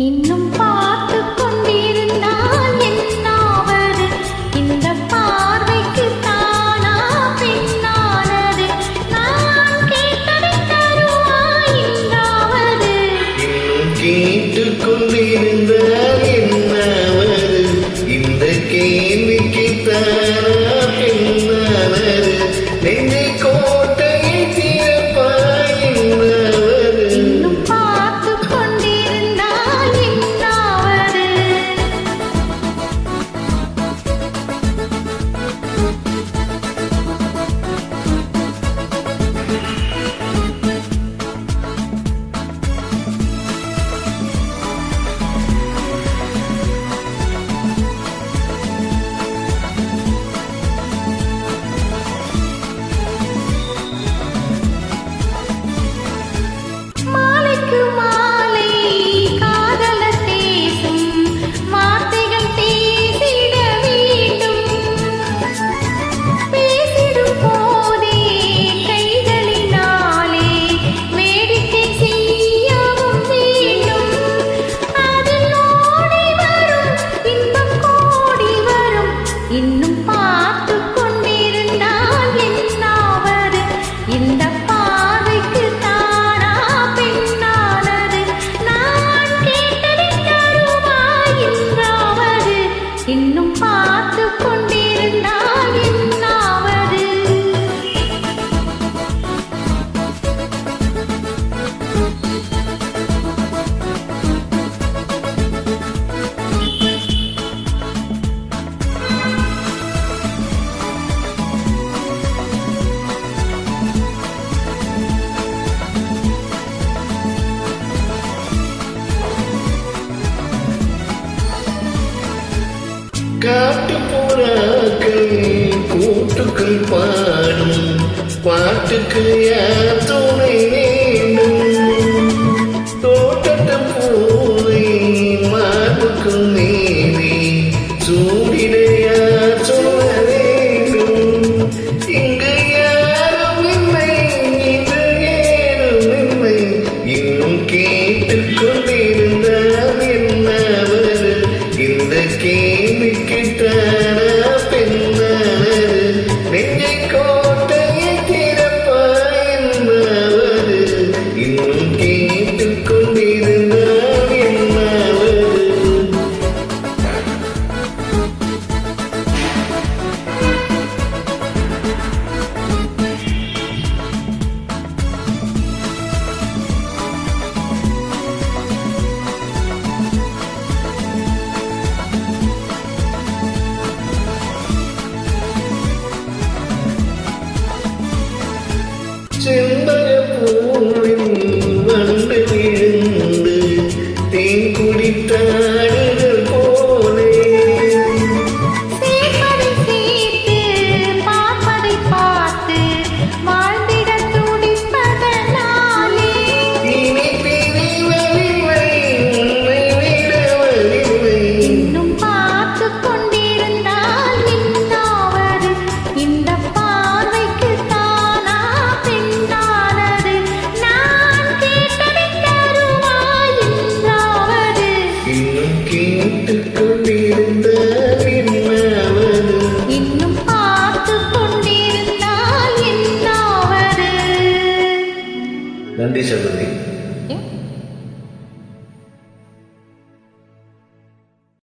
இன்னும் பார்த்து கொண்டிருந்தால் என்னாவது? இந்த பார்வைக்கு தானா பெண்ணானது? நான் கேட்டதை தருவாய் என்றாவது? இன்னும் கேட்டு கொண்டிருந்தால் என்னாவது? இந்த கேள்விக்கு தானா பெண்ணானது? நெஞ்சை கோட்டையை திறப்பாய் என்றாவது? இன்னும் பார்த்து கொண்டிருந்தால் என்னாவது? மாலைக்கு மாலை காதலர் பேசும் வார்த்தைகள் பேசிட வேண்டும். பேசிடும் போதே கைகளினாலே வேடிக்கை செய்யவும் வேண்டும். அதில் ஓடி வரும் இன்பம் கோடி வரும். இன்னும் பார்த்து கொண்டிருந்தால் என்னாவது? இந்த பார்வைக்கு தானா பெண்ணானது? நான் கேட்டதை தருவாய் என்றாவது? இன்னும் பார்த்து கொண்டிருந்தால் என்னாவது? காட்டுப்புறாக்கள் கூட்டுக்குள் பாடும் பாட்டுக்கு யார் துணை வேண்டும்? தோட்டத்து பூவை மார்புக்கு மேலே சூடிட யார் சொல்ல வேண்டும்? இங்கு யாரும் இல்லை, இங்கு ஏதும் இல்லை. இன்னும் கேட்டுக் கொண்டிருந்தால் என்னாவது? இந்த கேள்விக்கு தானா பெண்ணானது? நெஞ்சை கோட்டையை திறப்பாய் என்றாவது? இன்னும் கேட்டுக் கொண்டிருந்தால் என்னாவது? செம்பகப்பூவின் வண்டு விழுந்து தேன் குடித்தாடுதல் போலே சேர்ப்பதை சேர்த்து பார்ப்பதை பார்த்து வாழ்ந்திட துடிப்பதனாலே இனி பிரிவதில்லை, உன்னை விடுவதில்லை. இன்னும் பார்த்து கொண்டிருந்தால் என்னாவது? இந்த பார்வைக்கு தானா பெண்ணானது? நான் கேட்டதை தருவாய் என்றாவது? இன்னும் கேட்டுக் கொண்டிருந்தால் என்னாவது? இன்னும் பார்த்து கொண்டிருந்தால் என்னாவது? நன்றி சகோதரி. ஏன்?